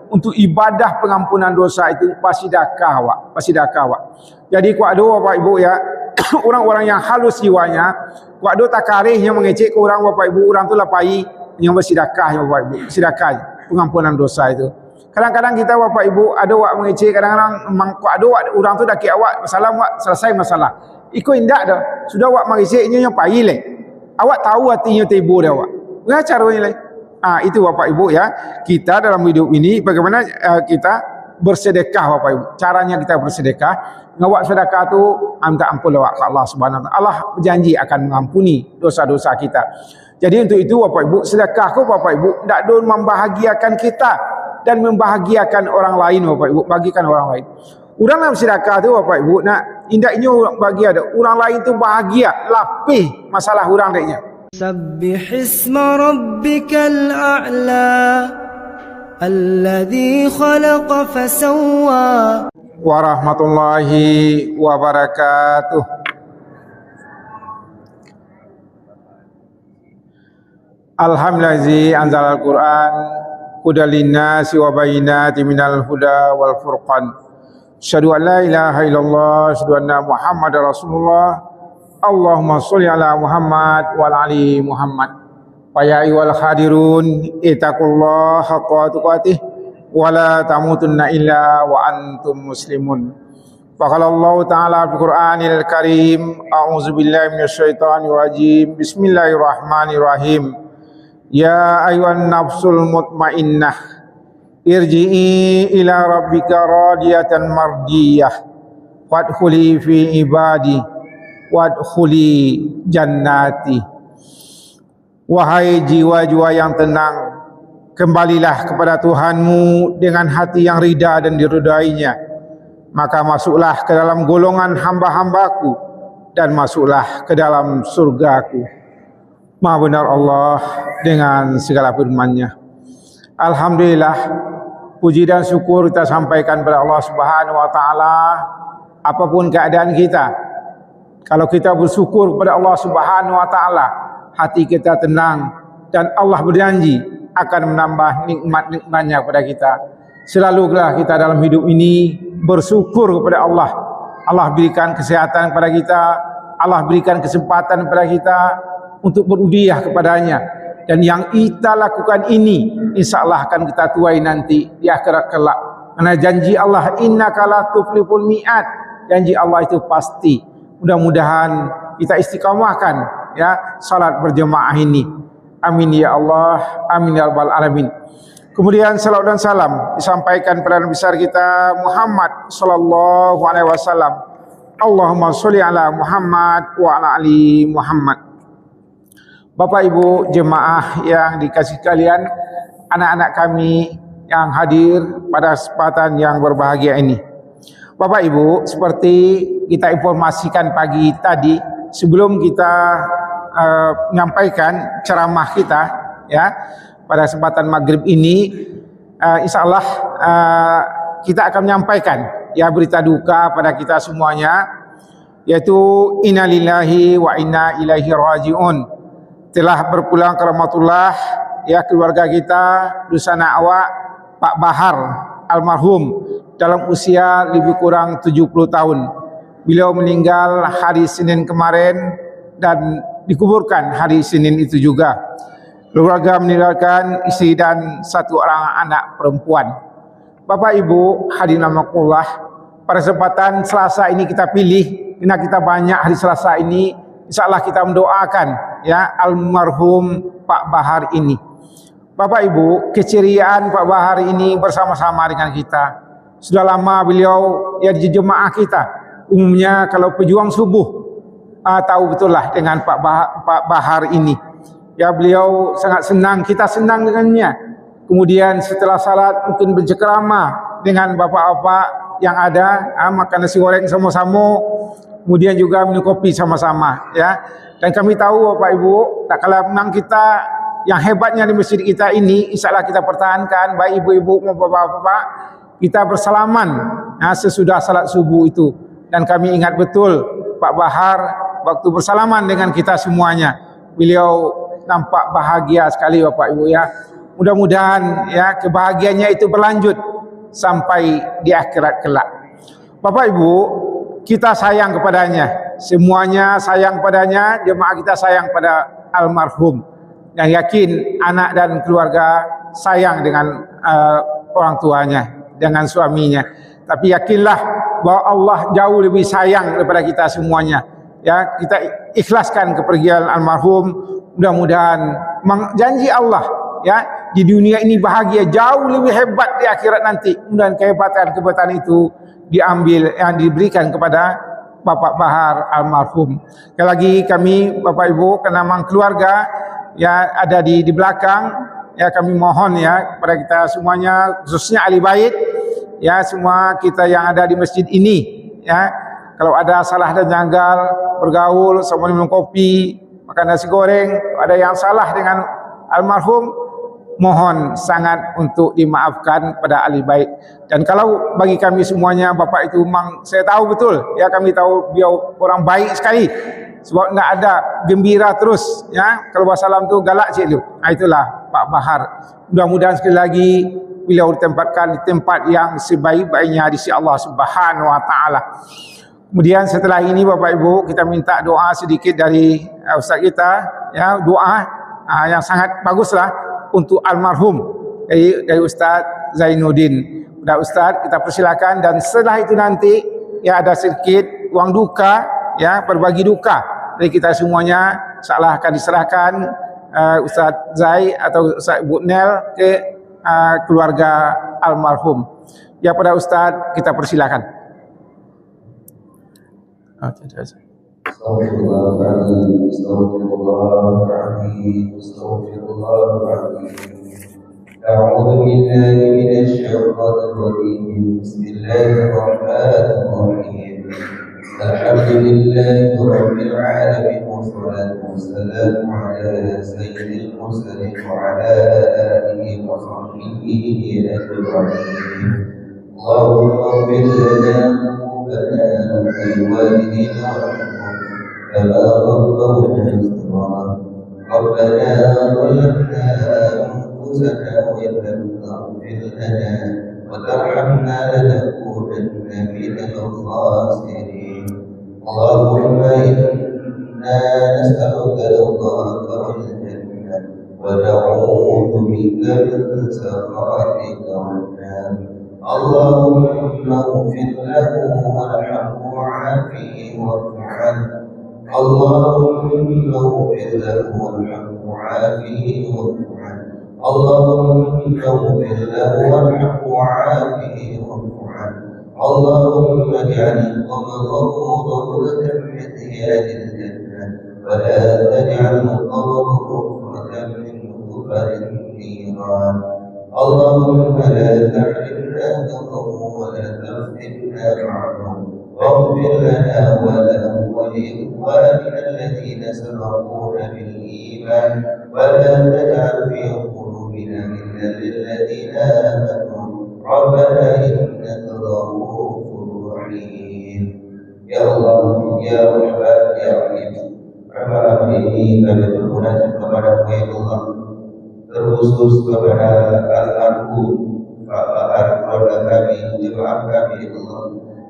untuk ibadah pengampunan dosa itu pasti sedekah awak. Jadi kuat do Bapak Ibu ya, orang-orang yang halus jiwanya, kuat do takarihnya mengecek ke orang Bapak Ibu, orang tu lapai yang bersedekah ya Bapak Ibu, sedekah pengampunan dosa itu. Kadang-kadang kita Bapak Ibu ada wak mengecek, kadang-kadang kuat do orang tu dak awak masalah wak selesai masalah. Iko indak dah, sudah wak mengeceknya yang pai leh. Awak tahu hatinya tibu dah awak. Bagaimana caranya leh? Itu Bapak Ibu ya, kita dalam hidup ini bagaimana kita bersedekah Bapak Ibu. Caranya kita bersedekah, ngawak sedekah tu minta ampun awak ke Allah Subhanahu wa taala. Allah berjanji akan mengampuni dosa-dosa kita. Jadi untuk itu Bapak Ibu, sedekah ku Bapak Ibu ndak do membahagiakan kita dan membahagiakan orang lain Bapak Ibu, bagikan orang lain. Orang dalam sedekah tu Bapak Ibu nak indaknya bagi ada orang lain tu bahagia, lapih masalah orang deknya. سبح اسم ربك الأعلى الذي خلق فسوى warahmatullahi wabarakatuh. Alhamdulillahi anzalal Qur'an hudal linnasi wa bayyinatin minal huda wal furqan. Asyhadu an la ilaha illallah, asyhadu anna Muhammadar Rasulullah. Allahumma sholli ala Muhammad wa ala ali Muhammad. Fa ya ayyuhal hadirun ittaqullaha haqqa tuqatih wa la tamutunna illa wa antum muslimun. Fa qala Allah ta'ala fil Qur'anil Karim, a'udzu billahi minasyaitonir rajim. Bismillahirrahmanirrahim. Ya ayyuhan nafsul mutmainnah irji'i ila rabbika radiyatan mardiyah wadkhuli fi ibadi wadkhuli jannati. Wahai jiwa-jiwa yang tenang, kembalilah kepada Tuhanmu dengan hati yang rida dan diridainya, maka masuklah ke dalam golongan hamba-hambaku dan masuklah ke dalam surgaku. Maha benar Allah dengan segala firman-Nya. Alhamdulillah, puji dan syukur kita sampaikan kepada Allah Subhanahu wa taala apapun keadaan kita. Kalau kita bersyukur kepada Allah Subhanahu wa taala, hati kita tenang dan Allah berjanji akan menambah nikmat-nikmat-Nya kepada kita. Selalulah kita dalam hidup ini bersyukur kepada Allah. Allah berikan kesehatan kepada kita, Allah berikan kesempatan kepada kita untuk berudiah kepadanya. Dan yang kita lakukan ini insyaallah akan kita tuai nanti di akhirat kelak. Karena janji Allah, innaka la tuflihul mi'ad. Janji Allah itu pasti. Mudah-mudahan kita istiqamahkan ya salat berjemaah ini. Amin ya Allah, amin ya rabbal alamin. Kemudian salawat dan salam disampaikan kepada Nabi besar kita Muhammad sallallahu alaihi wasallam. Allahumma sholli ala Muhammad wa ala ali Muhammad. Bapak Ibu jemaah yang dikasihi kalian, anak-anak kami yang hadir pada kesempatan yang berbahagia ini. Bapak Ibu, seperti kita informasikan pagi tadi sebelum kita menyampaikan ceramah kita ya pada kesempatan maghrib ini, insyaallah kita akan menyampaikan ya berita duka pada kita semuanya, yaitu innalillahi wa inna ilaihi rajiun. Telah berpulang ke rahmatullah ya keluarga kita Dusana Awak Pak Bahar almarhum dalam usia lebih kurang 70 tahun. Beliau meninggal hari Senin kemarin dan dikuburkan hari Senin itu juga. Keluarga meninggalkan istri dan satu orang anak perempuan. Bapak Ibu hadirin rahimakumullah, pada kesempatan Selasa ini kita pilih, karena kita banyak hari Selasa ini, insyaallah kita mendoakan ya almarhum Pak Bahar ini. Bapak Ibu, keceriaan Pak Bahar ini bersama-sama dengan kita. Sudah lama beliau ya di jemaah kita. Umumnya kalau pejuang subuh tahu betul lah dengan Pak Bahar ini. Ya beliau sangat senang, kita senang dengannya. Kemudian setelah salat mungkin bercengkrama dengan bapak-bapak yang ada, makan nasi goreng sama-sama. Kemudian juga minum kopi sama-sama ya. Dan kami tahu Bapak Ibu, tak kalah menang kita yang hebatnya di masjid kita ini, insyaallah kita pertahankan baik ibu-ibu maupun bapak-bapak, kita bersalaman sesudah salat subuh itu. Dan kami ingat betul Pak Bahar waktu bersalaman dengan kita semuanya, beliau nampak bahagia sekali Bapak Ibu ya. Mudah-mudahan ya kebahagiaannya itu berlanjut sampai di akhirat kelak. Bapak Ibu, kita sayang kepadanya, semuanya sayang padanya, jemaah kita sayang pada almarhum. Yang yakin anak dan keluarga sayang dengan orang tuanya, dengan suaminya. Tapi yakinlah bahwa Allah jauh lebih sayang daripada kita semuanya. Ya, kita ikhlaskan kepergian almarhum. Mudah-mudahan janji Allah ya di dunia ini bahagia jauh lebih hebat di akhirat nanti. Dan kehebatan itu diambil yang diberikan kepada Bapak Bahar almarhum. Sekali lagi kami Bapak Ibu karena memang keluarga ya ada di belakang ya, kami mohon ya kepada kita semuanya, khususnya ahli bait ya, semua kita yang ada di masjid ini ya, kalau ada salah dan janggal bergaul sama minum kopi, makan nasi goreng, ada yang salah dengan almarhum, mohon sangat untuk dimaafkan pada ahli bait. Dan kalau bagi kami semuanya Bapak itu memang saya tahu betul ya, kami tahu beliau orang baik sekali, sebab enggak ada gembira terus ya, kalau wassalam tu galak cik tu. Itulah Pak Bahar. Mudah-mudahan sekali lagi beliau ditempatkan di tempat yang sebaik-baiknya di sisi Allah Subhanahu wa taala. Kemudian setelah ini Bapak Ibu, kita minta doa sedikit dari ustaz kita ya, doa yang sangat baguslah untuk almarhum dari Ustaz Zainuddin. Sudah Ustaz, kita persilakan, dan setelah itu nanti ya ada sedikit wang duka ya, berbagi duka dari kita semuanya, insyaallah akan diserahkan Ustaz Zai atau Ustaz Ibu Nel ke keluarga almarhum. Ya, pada Ustaz kita persilakan. Astagfirullahaladzim, astagfirullahaladzim, astagfirullahaladzim. A'udzu billahi minasy syaithanir rajim. Bismillahirrahmanirrahim. Alhamdulillahi rabbil alamin, wassalatu wassalamu ala sayyidil mursalin wa ala alihi wa sahbihi ajma'in. Allahumma ighfir lana ولوالدينا وارحمهم كما ربونا صغارا. ربنا ظلمنا أنفسنا وإن لم تغفر لنا وترحمنا لنكونن من الخاسرين. اللهم إنا نسألك رضاك والجنة ونعوذ بك من سخطك والنار. اللهم اغفر له وارحمه وعافه واعف عنه. اللهم اغفر له وارحمه وعافه واعف عنه. اللهم اغفر له وارحمه وعافه واعف عنه. اللهم اجعل قبره روضة من رياض الجنة ولا تجعل قبره حفرة من حفر النيران. اللهم لا تحرمنا نظره ولا تفتنا معهم. واغفر لنا وله ولإخواننا الذين سبقونا بالإيمان ولا تجعل في قلوبنا غلا للذين آمنوا ربنا إنك رؤوف رحيم. Ya Allah, Ya Rahman, Ya Rahim, malam ini kami bermunajat kepada-Mu ya Allah, terkhusus kepada almarhum Bapak keluarga kami, jemaah kami ya Allah.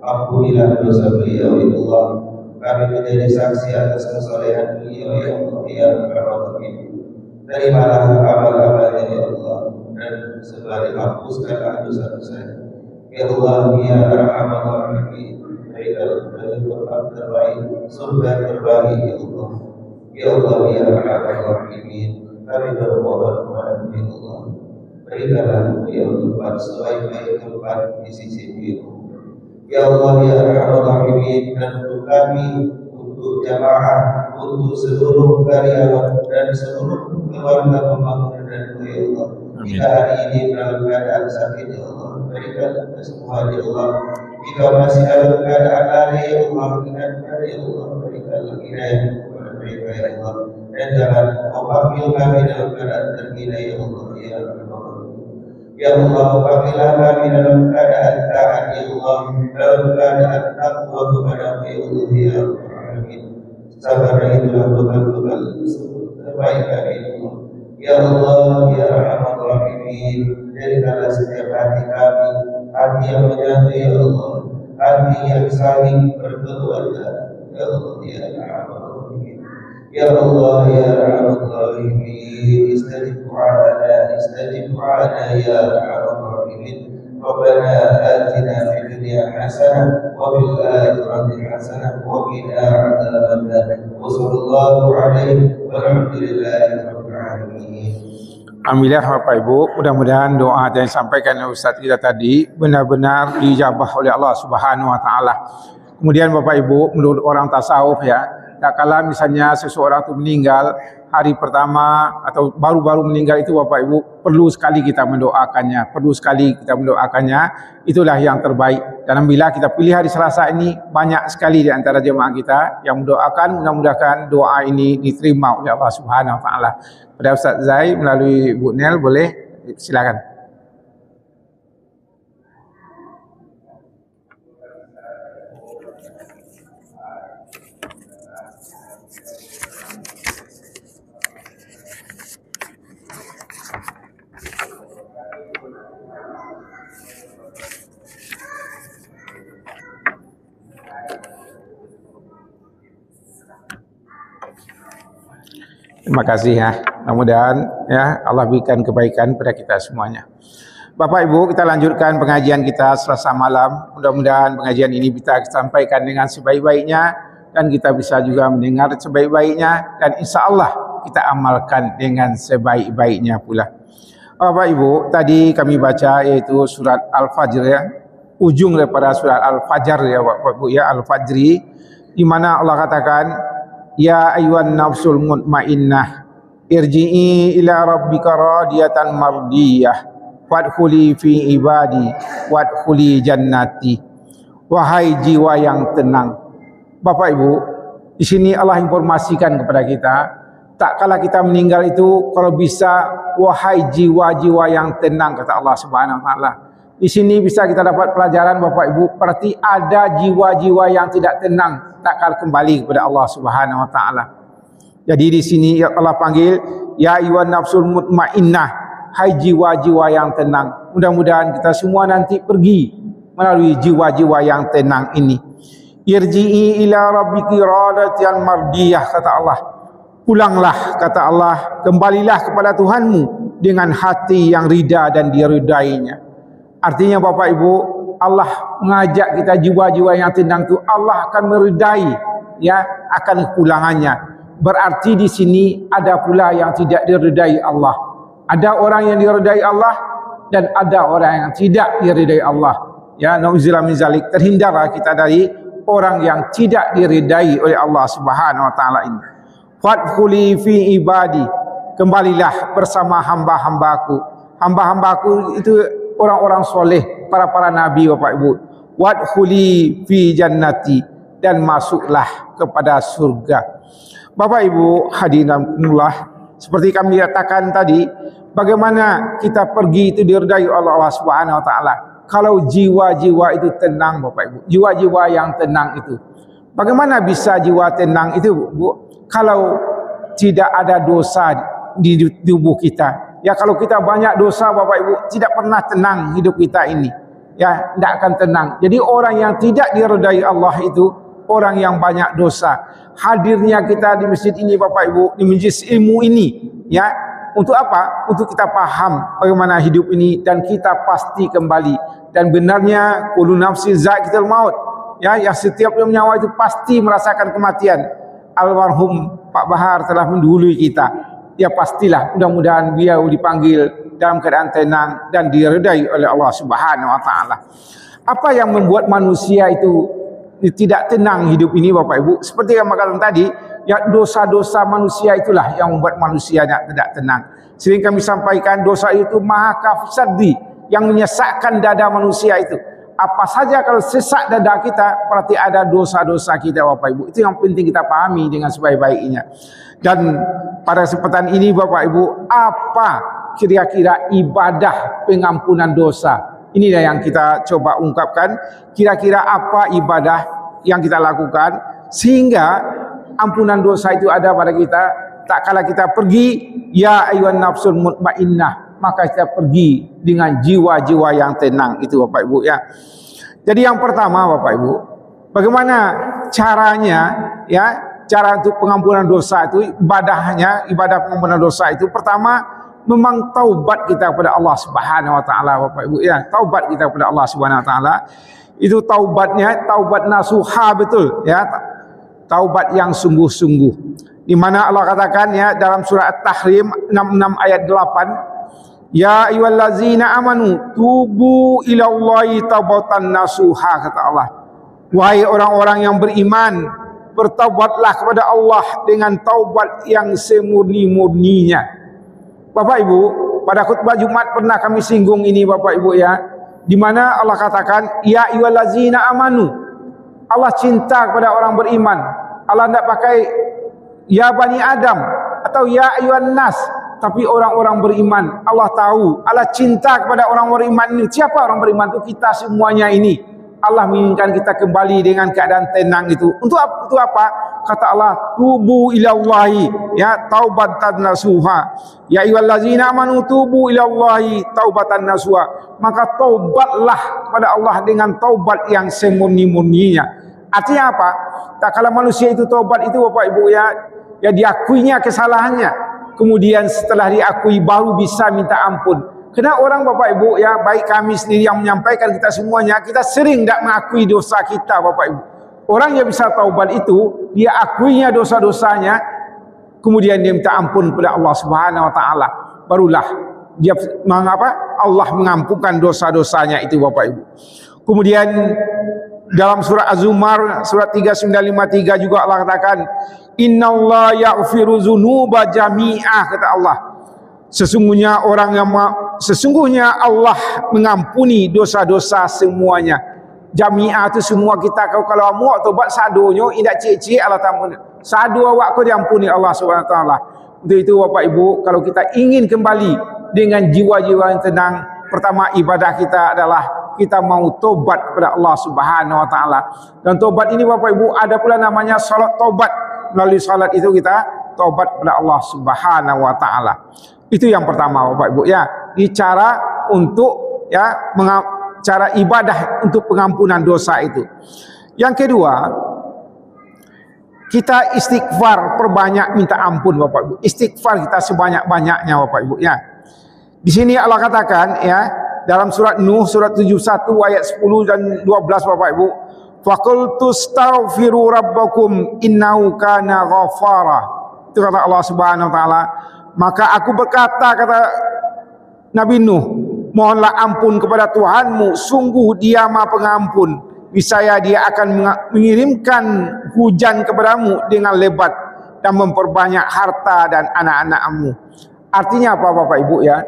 Ampunilah dosa beliau ya Allah. Kami menjadi saksi atas kesolehan beliau ya Allah, ya Rahim. Terimalah amal-amalnya ya Allah, dan sebalik hapuskanlah dosa-dosanya ya Allah, ya Rahman Rahim. Berikanlah tempat terbaik, surga terbaik ya Allah, ya Allah, ya Rahman Rahim. Kami bermohon kepada-Mu ya Allah, berikanlah beliau tempat sebaik-baik tempat di sisi-Mu ya Allah. Ya Allah, ya Rahman Rahim, dan untuk kami, untuk jamaah, untuk seluruh karyawan dan seluruh keluarga pembangunan dan ya Allah, kita hari ini dalam keadaan sakit ya Allah, berikanlah kesembuhan ya Allah. Jika masih dalam keadaan lari ya Allah, ingatkan ya Allah, berikanlah hidayah kepada mereka ya Allah, dan jangan Kau panggil kami dalam keadaan terhina ya Allah, ya Rahman. Ya Allah, panggillah kami dalam keadaan taat ya Allah, dalam keadaan takwa kepada-Mu ya Allah, ya Rahman. Sabar itulah bekal-bekal terbaik kami ya Allah. Ya Allah, ya Rahman hati yang menyatu ya Allah, hati yang saling berkeluarga ya Allah ya Arhamar Rahimin. Ya Allah ya Arhamar Rahimin, istajib du'ana ya Arhamar Rahimin. Rabbana atina fid dunya hasanah wa fil akhirati hasanah wa qina adzabannar. Wa sallallahu alaihi walhamdulillahi rabbil alamin. Alhamdulillah Bapak Ibu, mudah-mudahan doa yang disampaikan oleh Ustaz kita tadi benar-benar dijabah oleh Allah Subhanahu wa taala. Kemudian Bapak Ibu, menurut orang tasawuf ya, tak kala misalnya seseorang itu meninggal hari pertama atau baru-baru meninggal itu Bapak Ibu, perlu sekali kita mendoakannya, itulah yang terbaik. Dan bila kita pilih hari Selasa ini, banyak sekali di antara jemaah kita yang mendoakan, mudah-mudahan doa ini diterima oleh Allah Subhanahu wa taala. Pada Ustaz Zai melalui Bu Nel, boleh silakan. Terima kasih ya. Mudah-mudahan ya Allah berikan kebaikan pada kita semuanya. Bapak Ibu, kita lanjutkan pengajian kita Selasa malam. Mudah-mudahan pengajian ini bisa kita sampaikan dengan sebaik-baiknya dan kita bisa juga mendengar sebaik-baiknya dan insya Allah kita amalkan dengan sebaik-baiknya pula. Bapak Ibu, tadi kami baca yaitu surat Al-Fajr ya. Ujung daripada surat Al-Fajr ya Bapak Ibu ya, Al-Fajri, di mana Allah katakan, ya ayyuhan nafsul mutmainnah irji'i ila rabbika radiyatan mardiyah wadkhuli fi ibadi wadkhuli jannati. Wahai jiwa yang tenang. Bapak Ibu, di sini Allah informasikan kepada kita, tak kala kita meninggal itu kalau bisa wahai jiwa-jiwa yang tenang, kata Allah Subhanahu wa taala. Di sini bisa kita dapat pelajaran Bapak Ibu, berarti ada jiwa-jiwa yang tidak tenang tak kala kembali kepada Allah Subhanahu wa taala. Jadi di sini Allah panggil ya ayyuhan nafsul mutmainnah, hai jiwa-jiwa yang tenang. Mudah-mudahan kita semua nanti pergi melalui jiwa-jiwa yang tenang ini. Irji'i ila rabbiki radiyatan mardiyah, kata Allah. Pulanglah, kata Allah, kembalilah kepada Tuhanmu dengan hati yang rida dan diridainya. Artinya Bapak Ibu, Allah mengajak kita jiwa-jiwa yang tenang itu, Allah akan meridai ya akan kepulangannya. Berarti di sini ada pula yang tidak diridai Allah. Ada orang yang diridai Allah dan ada orang yang tidak diridai Allah. Ya, nauzubillah min zalik. Terhindarlah kita dari orang yang tidak diridai oleh Allah Subhanahu wa taala ini. Fadkhuli fi ibadi, kembalilah bersama hamba-hambaku. Hamba-hambaku itu orang-orang soleh, para nabi Bapak Ibu. Wadkhuli fi jannati, dan masuklah kepada surga. Bapak Ibu hadirinullah, seperti kami katakan tadi, bagaimana kita pergi itu diridai oleh Allah Subhanahu wa taala kalau jiwa-jiwa itu tenang Bapak Ibu. Jiwa-jiwa yang tenang itu. Bagaimana bisa jiwa tenang itu Bu? Kalau tidak ada dosa di tubuh kita. Ya, kalau kita banyak dosa Bapak Ibu, tidak pernah tenang hidup kita ini. Ya, tidak akan tenang. Jadi orang yang tidak diridai Allah itu orang yang banyak dosa. Hadirnya kita di masjid ini Bapak Ibu, di majlis ilmu ini, ya, untuk apa? Untuk kita paham bagaimana hidup ini dan kita pasti kembali. Dan benarnya kullu nafsin za'iqatul maut. Ya, yang setiap yang nyawa itu pasti merasakan kematian. Almarhum Pak Bahar telah mendahului kita. Ya pastilah, mudah-mudahan beliau dipanggil dalam keadaan tenang dan diridai oleh Allah Subhanahu wa taala. Apa yang membuat manusia itu tidak tenang hidup ini Bapak Ibu? Seperti yang makanan tadi, ya dosa-dosa manusia itulah yang membuat manusia tidak tenang. Sering kami sampaikan dosa itu maha kafsadi, yang menyesakkan dada manusia itu. Apa saja kalau sesak dada kita, berarti ada dosa-dosa kita Bapak Ibu. Itu yang penting kita pahami dengan sebaik-baiknya. Dan pada kesempatan ini Bapak Ibu, apa kira-kira ibadah pengampunan dosa? Inilah yang kita coba ungkapkan. Kira-kira apa ibadah yang kita lakukan sehingga ampunan dosa itu ada pada kita. Tak kala kita pergi, ya ayyuhan nafsul mutmainnah, maka kita pergi dengan jiwa-jiwa yang tenang. Itu Bapak Ibu ya. Jadi yang pertama Bapak Ibu, bagaimana caranya ya, cara untuk pengampunan dosa itu, ibadah pengampunan dosa itu pertama memang taubat kita kepada Allah Subhanahu wa taala Bapak Ibu ya. Taubat kita kepada Allah Subhanahu wa taala. Itu taubatnya taubat nasuha betul ya. Taubat yang sungguh-sungguh. Di mana Allah katakan ya dalam surah At-Tahrim 66 ayat 8, ya ayyuhallazina amanu tubu ilallahi taubatan nasuha, kata Allah. Wahai orang-orang yang beriman, bertaubatlah kepada Allah dengan taubat yang semurni-murninya. Bapak Ibu, pada khutbah Jumat pernah kami singgung ini Bapak Ibu ya, di mana Allah katakan ya ayyuhallazina amanu. Allah cinta kepada orang beriman. Allah tidak pakai ya Bani Adam atau ya ayuhan nas, tapi orang-orang beriman. Allah tahu, Allah cinta kepada orang beriman ini. Siapa orang beriman itu? Kita semuanya ini. Allah menginginkan kita kembali dengan keadaan tenang itu. Untuk apa? Kata Allah, tubu ilallahi ya taubatan nasuha. Ya ayyuhallazina amanu tubu ilallahi taubatan nasuha. Maka taubatlah kepada Allah dengan taubat yang semurni-murninya. Artinya apa? Tak kala manusia itu taubat itu Bapak Ibu ya diakuinya kesalahannya, kemudian setelah diakui baru bisa minta ampun. Karena orang Bapak Ibu ya, baik kami sendiri yang menyampaikan, kita semuanya, kita sering tidak mengakui dosa kita Bapak Ibu. Orang yang bisa taubat itu dia akuinya dosa-dosanya, kemudian dia minta ampun kepada Allah Subhanahu wa taala, barulah dia Allah mengampunkan dosa-dosanya itu Bapak Ibu. Kemudian dalam surah Az-Zumar surat 3953 juga Allah katakan innallaha yaghfiru dzunuba jami'ah, kata Allah. Sesungguhnya Allah mengampuni dosa-dosa semuanya. Jami'ah itu semua kita. Kalau muak tobat sadonyo indak cik-cik Allah tampuni. Sadu awak kau diampuni Allah Subhanahu wa taala. Untuk itu Bapak Ibu, kalau kita ingin kembali dengan jiwa-jiwa yang tenang, pertama ibadah kita adalah kita mau tobat kepada Allah Subhanahu wa taala. Dan tobat ini Bapak Ibu ada pula namanya salat tobat. Melalui salat itu kita tobat kepada Allah Subhanahu wa taala. Itu yang pertama Bapak Ibu ya. Ini cara untuk ya cara ibadah untuk pengampunan dosa itu. Yang kedua, kita istighfar, perbanyak minta ampun Bapak Ibu. Istighfar kita sebanyak-banyaknya Bapak Ibu ya. Di sini Allah katakan ya dalam surat Nuh surat 71 ayat 10 dan 12 Bapak Ibu, faqultu astaghfiru rabbakum innahu kana ghafara. Itu kata Allah Subhanahu wa taala, maka aku berkata, kata Nabi Nuh, mohonlah ampun kepada Tuhanmu, sungguh Dia Maha Pengampun. Niscaya Dia akan mengirimkan hujan kepadamu dengan lebat dan memperbanyak harta dan anak-anakmu. Artinya apa Bapak Ibu ya?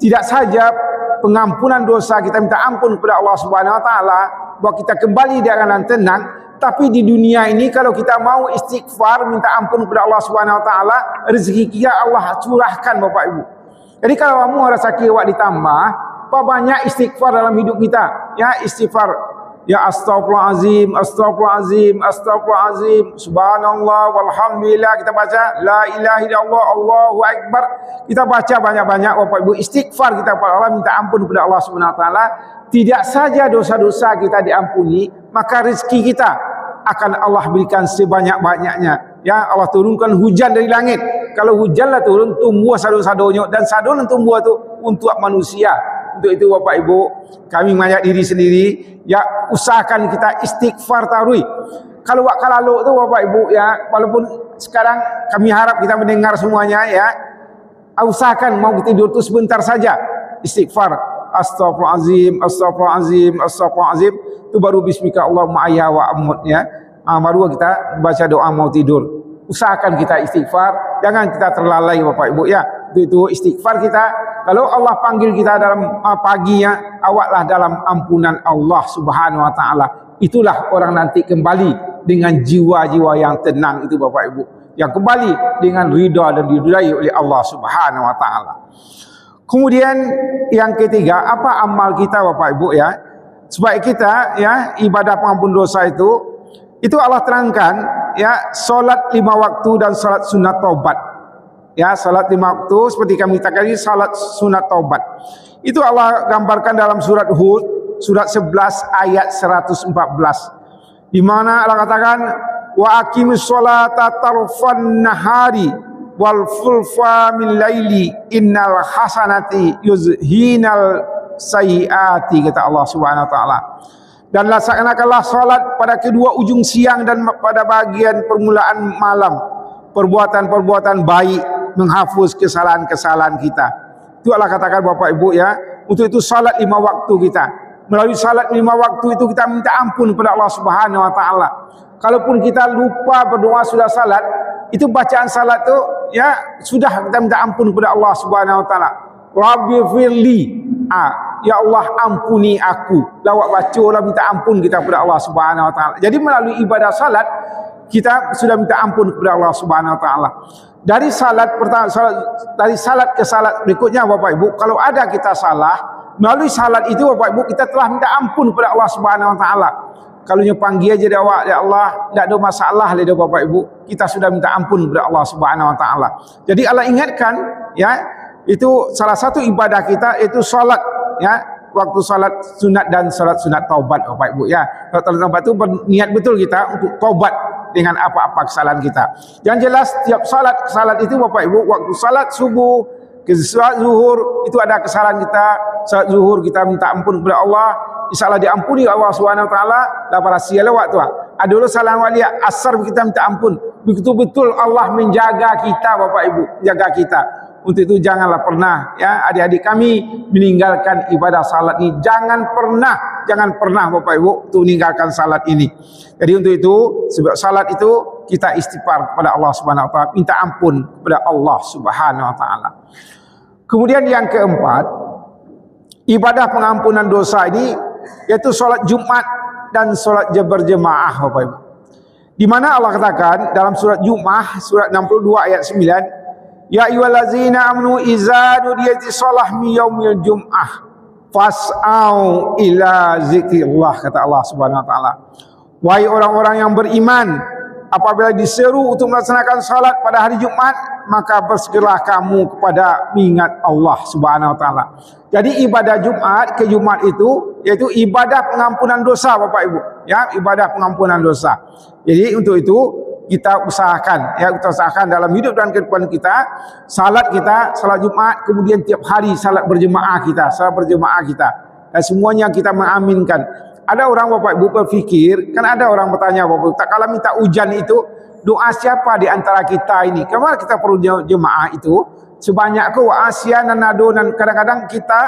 Tidak saja pengampunan dosa kita minta ampun kepada Allah Subhanahu wa taala, bahwa kita kembali dengan tenang, tapi di dunia ini kalau kita mau istighfar minta ampun kepada Allah Subhanahu wa taala, rezeki kita Allah curahkan Bapak Ibu. Jadi kalau kamu rasa kiwak ditambah, banyak istighfar dalam hidup kita. Ya istighfar, ya astaghfirullahalazim, astaghfirullahalazim, astaghfirullahalazim, subhanallah walhamdulillah, kita baca la ilaha illallah Allahu akbar. Kita baca banyak-banyak Bapak Ibu, istighfar kita kepada Allah, minta ampun kepada Allah Subhanahu wa taala. Tidak saja dosa-dosa kita diampuni, maka rezeki kita akan Allah berikan sebanyak-banyaknya. Ya, Allah turunkan hujan dari langit. Kalau hujanlah turun, tumbuh sado-sadonyo, dan sadon tumbuh itu untuk manusia. Untuk itu Bapak Ibu, kami mengajak diri sendiri, ya usahakan kita istighfar tarui. Kalau wak kalalo itu Bapak Ibu ya, walaupun sekarang kami harap kita mendengar semuanya ya, usahakan mau tidur itu sebentar saja istighfar. Astaghfirullahalazim, astaghfirullahalazim, astaghfirullahalazim. Itu baru bismika Allahumma ayya wa amut ya. Baru kita baca doa mau tidur. Usahakan kita istighfar, jangan kita terlalai Bapak Ibu ya. Itu istighfar kita. Kalau Allah panggil kita dalam pagi ya, awaklah dalam ampunan Allah Subhanahu wa taala. Itulah orang nanti kembali dengan jiwa-jiwa yang tenang itu Bapak Ibu, yang kembali dengan ridha dan diridai oleh Allah Subhanahu wa taala. Kemudian yang ketiga, apa amal kita Bapak Ibu ya, supaya kita ya ibadah pengampun dosa itu Allah terangkan ya, salat 5 waktu dan salat sunat taubat Ya, salat 5 waktu seperti kami tadi salat sunat taubat. Itu Allah gambarkan dalam surat Hud, surat 11 ayat 114. Di mana Allah katakan wa aqimis sholata tarfan nahari wal fulfa min laili innal hasanati yuzhinal sayyiati, kata Allah Subhanahu wa taala. Dan laksanakanlah salat pada kedua ujung siang dan pada bagian permulaan malam. Perbuatan-perbuatan baik menghapus kesalahan-kesalahan kita. Itu Allah katakan Bapak Ibu ya. Untuk itu salat 5 waktu kita. Melalui salat 5 waktu itu kita minta ampun kepada Allah Subhanahu wa taala. Kalaupun kita lupa berdoa sudah salat, itu bacaan salat tu ya sudah kita minta ampun kepada Allah Subhanahu wa taala. Rabbighfirli. Ya Allah ampuni aku. Lawak bacalah minta ampun kita kepada Allah Subhanahu wa taala. Jadi melalui ibadah salat kita sudah minta ampun kepada Allah Subhanahu wa taala. Dari salat pertama, dari salat ke salat berikutnya Bapak Ibu, kalau ada kita salah, melalui salat itu Bapak Ibu kita telah minta ampun kepada Allah Subhanahu wa taala. Kalau nya panggil aja dia awak, ya Allah, tidak ada masalah le Bapak Ibu, kita sudah minta ampun kepada Allah Subhanahu wa taala. Jadi Allah ingatkan ya, itu salah satu ibadah kita itu salat ya, waktu salat sunat dan salat sunat taubat Bapak Ibu ya. Salat taubat itu berniat betul kita untuk taubat dengan apa-apa kesalahan kita. Yang jelas tiap salat itu Bapak Ibu, waktu salat subuh ke salat zuhur itu ada kesalahan kita. Salat zuhur kita minta ampun kepada Allah, insyaallah diampuni Allah Subhanahu wa taala. La parasia lewat tu. Ada dulu salah walia asar kita minta ampun. Betul-betul Allah menjaga kita Bapak Ibu, jaga kita. Untuk itu janganlah pernah ya adik-adik kami meninggalkan ibadah salat ini. Jangan pernah Bapak Ibu untuk meninggalkan salat ini. Jadi untuk itu sebab salat itu kita istighfar kepada Allah Subhanahu wa taala, minta ampun kepada Allah Subhanahu wa taala. Kemudian yang keempat, ibadah pengampunan dosa ini yaitu salat Jumat dan salat berjemaah Bapak Ibu. Di mana Allah katakan dalam surat Jumat surat 62 ayat 9, ya ayyuhallazina amanu idza nudiyati shalah mi yaumil jum'ah fas'au ila zikrillah, kata Allah Subhanahu wa taala. Wahai orang-orang yang beriman, apabila diseru untuk melaksanakan salat pada hari Jumat, maka bersegeralah kamu kepada mengingat Allah Subhanahu wa taala. Jadi ibadah Jumat ke Jumat itu yaitu ibadah pengampunan dosa Bapak Ibu, ya, ibadah pengampunan dosa. Jadi untuk itu kita usahakan ya, kita usahakan dalam hidup dan kehidupan kita, salat Jumat, kemudian tiap hari salat berjemaah kita, dan semuanya kita mengaminkan. Ada orang Bapak Ibu berfikir, kan ada orang bertanya Bapak Ibu, tak kala minta hujan itu doa siapa di antara kita ini? Kenapa kita perlu jemaah itu? Sebanyak ke wa'asyan dan nado, dan kadang-kadang kita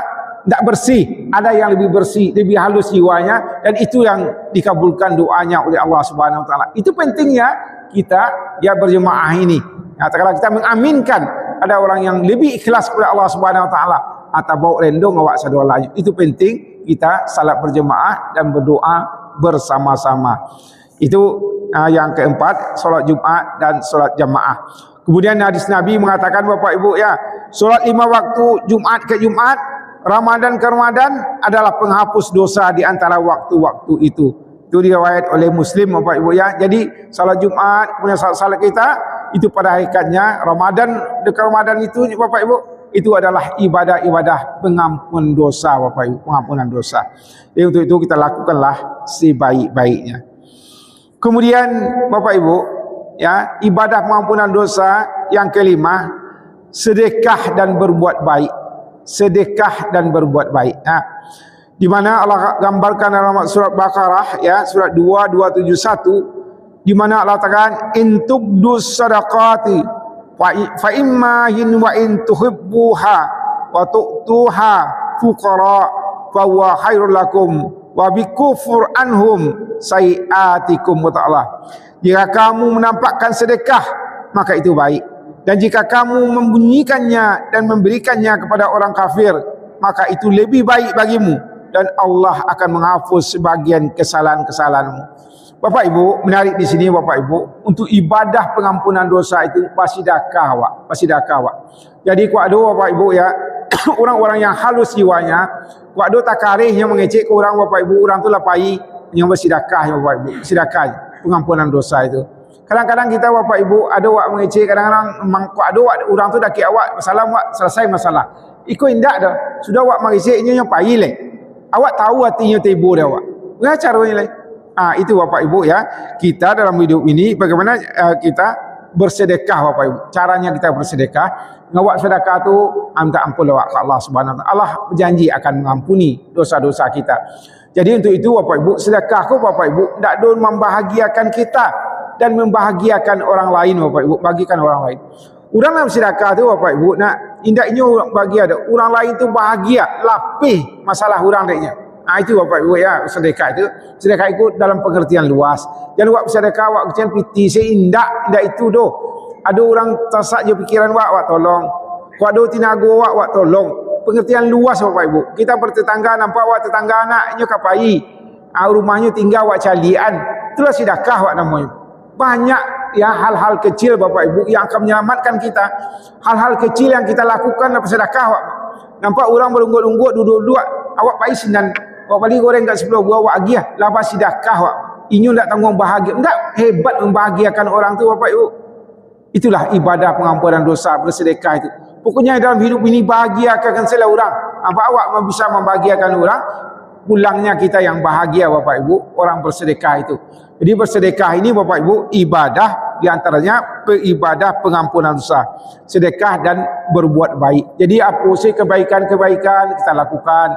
tidak bersih, ada yang lebih bersih, lebih halus jiwanya, dan itu yang dikabulkan doanya oleh Allah Subhanahu wa taala. Itu pentingnya kita ya berjemaah ini. Ya, kalau kita mengaminkan ada orang yang lebih ikhlas kepada Allah Subhanahu wa taala atau bawa rendong awak sadua lain. Itu penting kita salat berjemaah dan berdoa bersama-sama. Itu yang keempat, salat Jumat dan salat jamaah. Kemudian hadis Nabi mengatakan Bapak Ibu ya, salat 5 waktu Jumat ke Jumat, Ramadan ke Ramadan adalah penghapus dosa di antara waktu-waktu itu. Itu diriwayat oleh Muslim Bapak Ibu ya. Jadi salat Jumat kemudian salat kita itu pada hakikatnya Ramadan, dekat Ramadan itu Bapak Ibu itu adalah ibadah-ibadah pengampun dosa Bapak Ibu, pengampunan dosa. Jadi untuk itu kita lakukanlah sebaik-baiknya. Kemudian Bapak Ibu ya, ibadah pengampunan dosa yang kelima, sedekah dan berbuat baik. Sedekah dan berbuat baik. Nah, di mana Allah gambarkan dalam surat Baqarah ya, surat 2271, di mana Allah katakan in tubdus sadaqati fa imma hin wa in tuhibbuha wa tu'tuha fuqara fa huwa khairul lakum wa bikufur anhum sayiatikum, kata Allah. Jika kamu menampakkan sedekah maka itu baik, dan jika kamu membunyikannya dan memberikannya kepada orang kafir maka itu lebih baik bagimu, dan Allah akan menghapus sebagian kesalahan-kesalahanmu. Bapak Ibu, menarik di sini Bapak Ibu, untuk ibadah pengampunan dosa itu pasti dakah awak. Jadi kuat do Bapak Ibu ya, orang-orang yang halus jiwanya, kuat do takarih yang mengecek ke orang Bapak Ibu, orang tu lapai yang bersedekah ya Bapak Ibu, sedekah pengampunan dosa itu. Kadang-kadang kita bapak ibu ada wak mengecek, kadang-kadang mangkuk ada wak orang tu dah kira awak masalah wak selesai masalah. Ikut indak dah. Sudah wak mengeceknya yang payah leh. Awak tahu hatinya tibu dah wak. Bagaimana caranya leh? Itu bapak ibu ya. Kita dalam hidup ini bagaimana kita bersedekah bapak ibu. Caranya kita bersedekah. Ngawak sedekah tu minta ampun awak ke Allah Subhanahu wa taala. Allah berjanji akan mengampuni dosa-dosa kita. Jadi untuk itu bapak ibu, sedekah ku bapak ibu ndak don membahagiakan kita dan membahagiakan orang lain bapak ibu, bagikan orang lain. Orang dalam sedekah tu bapak ibu nak indaknya orang bagi ada orang lain tu bahagia, lapih masalah orang deknya. Itu bapak ibu ya, sedekah itu. Sedekah itu dalam pengertian luas. Jangan buat sedekah wak kecil piti seindak itu doh. Ada orang tersak je pikiran wak tolong. Wak do tinago wak tolong. Pengertian luas bapak ibu. Kita bertetangga nampak wak tetangga anaknya kapai. Rumahnya tinggal wak calian. Itulah sedekah wak namanya. Banyak ya hal-hal kecil bapak ibu yang akan menyelamatkan kita. Hal-hal kecil yang kita lakukan dalam sedekah wak. Nampak orang berunggut-unggut duduk-duduk awak pai sinan. Awak balik goreng kat 10 buah awak agiah. Lepas sedekah wak. Inyo tak tanggung bahagia. Enggak hebat membahagiakan orang tu bapak ibu. Itulah ibadah pengampunan dosa bersedekah itu. Pokoknya dalam hidup ini bahagiakan segala orang. Apa awak bisa membahagiakan orang, pulangnya kita yang bahagia bapak ibu, orang bersedekah itu. Jadi bersedekah ini bapak ibu ibadah, diantaranya ibadah pengampunan dosa, sedekah dan berbuat baik. Jadi apa sih kebaikan-kebaikan kita lakukan.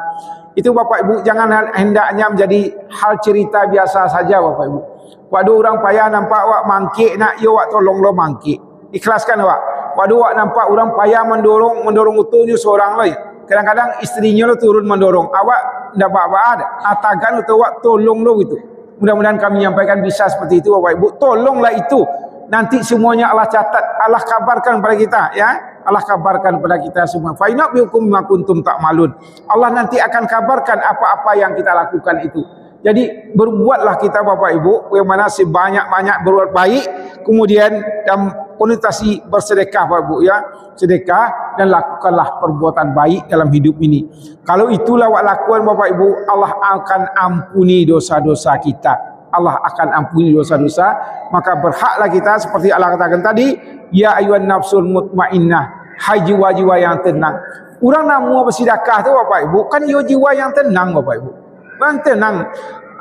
Itu bapak ibu jangan hendaknya menjadi hal cerita biasa saja bapak ibu. Waktu orang payah nampak awak mangkik nak yo awak tolong lo mangkik. Ikhlaskan awak. Waktu awak nampak orang payah mendorong utuhnya seorang lain. Kadang-kadang istrinya lo turun mendorong. Awak ndak apa-apa ada. Atakan atau awak tolong lo itu. Mudah-mudahan kami menyampaikan bisa seperti itu bapak ibu. Tolonglah itu. Nanti semuanya Allah catat, Allah kabarkan pada kita ya. Allah kabarkan pada kita semua. Fa inna bikum ma kuntum ta'malun. Allah nanti akan kabarkan apa-apa yang kita lakukan itu. Jadi berbuatlah kita bapak ibu bagaimana sebanyak-banyak berbuat baik, kemudian dalam konotasi bersedekah bapak ibu ya, sedekah dan lakukanlah perbuatan baik dalam hidup ini. Kalau itulah awak lakukan bapak ibu, Allah akan ampuni dosa-dosa kita. Allah akan ampuni dosa-dosa, maka berhaklah kita seperti Allah katakan tadi, ya ayyuhan nafsul mutmainnah, hai jiwa-jiwa yang tenang. Orang nak mau bersedekah tu bapak ibu, kan jiwa yang tenang bapak ibu. Orang tenang.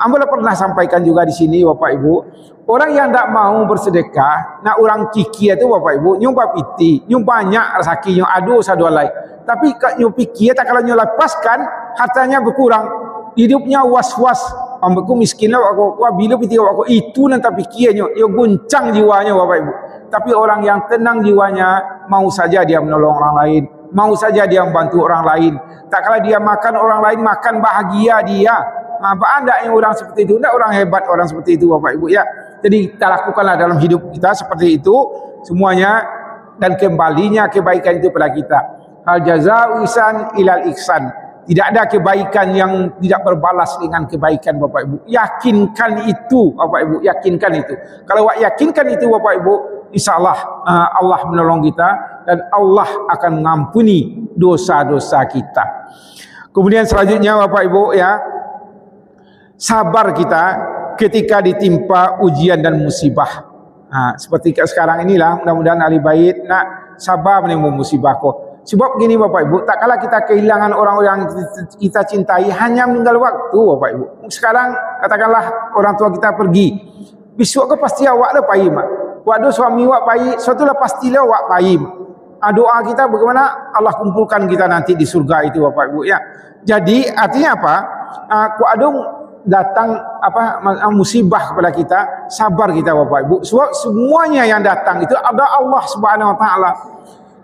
Ambil pernah sampaikan juga di sini bapak ibu, orang yang tak mau bersedekah, nak orang kiki itu bapak ibu, nyumpah piti, nyumpah banyak rezeki, aduh sadua lain. Tapi nyu pikir tak kalau nyu lepaskan, hartanya berkurang, hidupnya was-was. Ambeku miskin lah aku bila piti aku itu nanti pikirnya, yo guncang jiwanya bapak ibu. Tapi orang yang tenang jiwanya, mau saja dia menolong orang lain, mau saja dia membantu orang lain. Tak kala dia makan orang lain makan bahagia dia. Apa anda yang orang seperti itu? Tidak orang hebat orang seperti itu bapak ibu ya. Jadi kita lakukanlah dalam hidup kita seperti itu semuanya, dan kembalinya kebaikan itu pada kita. Hal jazau ihsan ilal ihsan. Tidak ada kebaikan yang tidak berbalas dengan kebaikan bapak ibu. Yakinkan itu bapak ibu, yakinkan itu. Kalau awak yakinkan itu bapak ibu, insyaallah Allah menolong kita dan Allah akan mengampuni dosa-dosa kita. Kemudian selanjutnya bapak ibu ya, sabar kita ketika ditimpa ujian dan musibah. Seperti sekarang inilah, mudah-mudahan ahli bait nak sabar menerima musibah kau. Sebab begini bapak ibu, tak kala kita kehilangan orang-orang yang kita cintai hanya meninggal waktu bapak ibu. Sekarang katakanlah orang tua kita pergi, besok ke pasti awak dah payah mak. Waktu suami awak payah, suatu lah pastilah awak payah. Doa kita bagaimana Allah kumpulkan kita nanti di surga itu bapak ibu ya. Jadi artinya apa? Kuadung datang musibah kepada kita, sabar kita bapak ibu. Sebab semuanya yang datang itu ada Allah Subhanahu wa taala.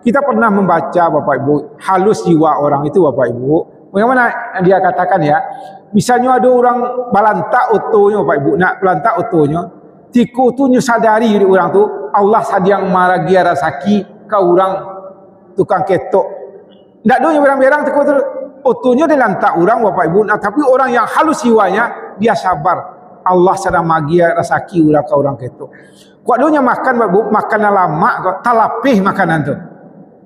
Kita pernah membaca bapak ibu, halus jiwa orang itu bapak ibu. Bagaimana dia katakan ya, misalnya ada orang balantak otonya bapak ibu, nak balantak otonya, tiku tu sadari di orang tu Allah sadiang maragia rasaki ke orang tukang ketok. Ndak do berang-berang tiku tu otonya dia lantak orang bapak ibu, nah, tapi orang yang halus jiwanya dia sabar. Allah sedang magia rasaki orang ke orang ketok. Kuat donya makan bapak ibu, makanan lama kok talapih makanan tu.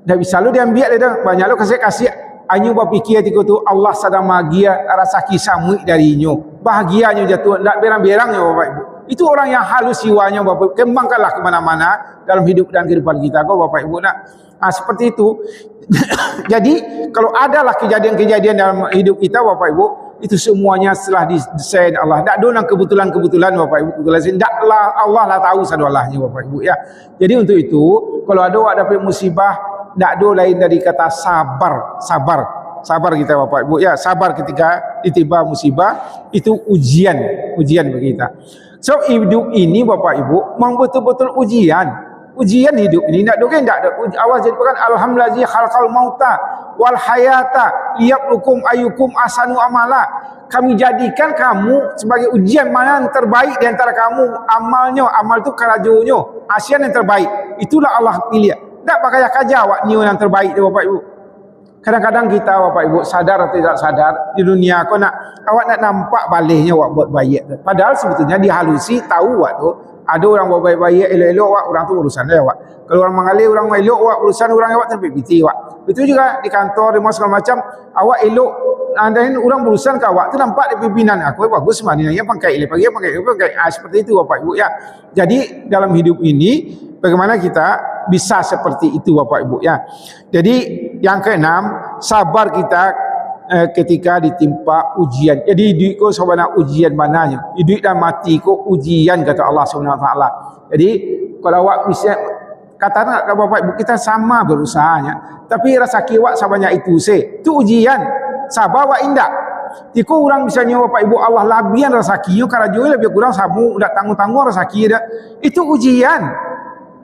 Dah bisa lu diambil dia, banyak lu kasih anyu berfikir tiku tu Allah sedang magia rasaki samui darinya. Bahagianya jatuh, ndak berang-berangnya bapak ibu. Itu orang yang halus jiwanya Bapak Ibu. Kembangkanlah ke mana-mana dalam hidup dan kehidupan kita kau Bapak Ibu nak. Seperti itu. Jadi kalau adalah kejadian-kejadian dalam hidup kita Bapak Ibu, itu semuanya setelah didesain Allah. Tak ada kebetulan-kebetulan Bapak Ibu. Taklah Allah lah tahu sadalahnya Bapak Ibu ya. Jadi untuk itu kalau ada awak dapat musibah, tak ada lain dari kata sabar. Sabar kita Bapak Ibu ya. Sabar ketika ditimpa musibah itu ujian bagi kita. So hidup ini Bapak Ibu memang betul-betul ujian hidup ini. Tak ada awal jadi alhamdulillah khalaqal mauta wal hayata liyablukum ayyukum ahsanu amala. Kami jadikan kamu sebagai ujian mana yang terbaik di antara kamu amalnya. Amal itu karajonya, asian yang terbaik. Itulah Allah pilih. Tak pakai kaja awak ni yang terbaik tu Bapak Ibu. Kadang-kadang kita Bapak Ibu sadar atau tidak sadar di dunia kau awak nak nampak baliknya awak buat baik tu. Padahal sebetulnya dihalusi tahu awak tu ada orang buat baik-baik elok-elok awak, orang tu urusan dia awak. Kalau orang mengalir orang elok awak, urusan orang awak terpik piti awak. Betul juga di kantor di mana segala macam awak elok dan orang berurusan ke awak tu nampak di pimpinan aku bagus mana yang pakai pagi seperti itu Bapak Ibu ya. Jadi dalam hidup ini bagaimana kita bisa seperti itu Bapak Ibu ya. Jadi yang keenam, sabar kita ketika ditimpa ujian. Jadi hidup ko sebenarnya ujian mananya. Hidup dan mati ko ujian kata Allah Subhanahu Wa Taala. Jadi kalau awak bisa kata nak Bapak Ibu kita sama berusahanya, tapi rasa kiwak sebanyak itu itu ujian. Sabar awak indak. Tiko orang misalnya Bapak Ibu Allah labian rezeki karena jual lebih kurang samu dak tanggung-tanggung rezeki dia. Itu ujian.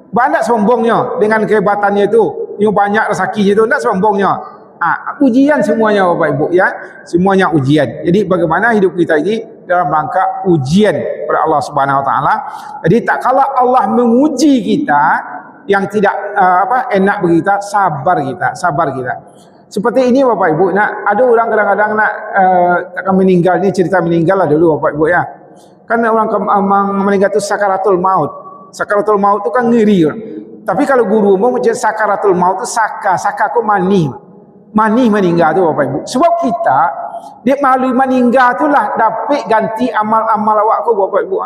Banyak sombongnya dengan kehebatannya itu. Yang banyak rezekinya itu enggak sombongnya. Ujian semuanya Bapak Ibu ya. Semuanya ujian. Jadi bagaimana hidup kita ini dalam rangka ujian kepada Allah Subhanahu Wa Taala. Jadi tak kala Allah menguji kita yang tidak enak bagi kita, sabar kita. Seperti ini Bapak Ibu, ada orang kadang-kadang nak akan meninggal, ini cerita meninggal lah dulu Bapak Ibu ya. Kan orang meninggal itu sakaratul maut. Sakaratul maut itu kan ngeri. Tapi kalau guru mau macam sakaratul maut itu saka ku mani meninggal tu Bapak Ibu. Sebab kita dia melalui meninggal itulah dapat ganti amal-amal awak ku Bapak Ibu.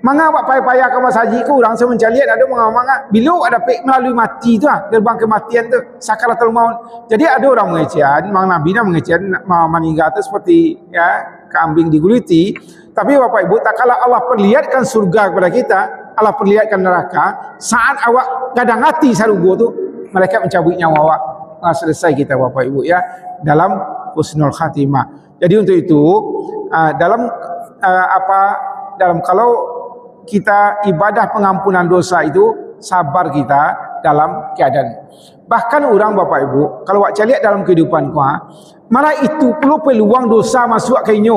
Manga awak payah-payah ke mas haji ku orang semencalian ada manga bila awak dapat melalui mati tu gerbang kematian tu sakaratul maut. Jadi ada orang mengecehan, Mang Nabi nak mengecehan meninggal tu seperti ya kambing diguliti. Tapi Bapak Ibu tak kala Allah perlihatkan surga kepada kita, Allah perlihatkan neraka, saat awak kadang hati sarugo tu mereka mencabut nyawa awak. Selesai kita Bapak Ibu ya dalam husnul khatimah. Jadi untuk itu dalam kalau kita ibadah pengampunan dosa itu sabar kita dalam keadaan. Bahkan orang Bapak Ibu kalau awak lihat dalam kehidupan kau malah itu perlu peluang dosa masuk ke inyo.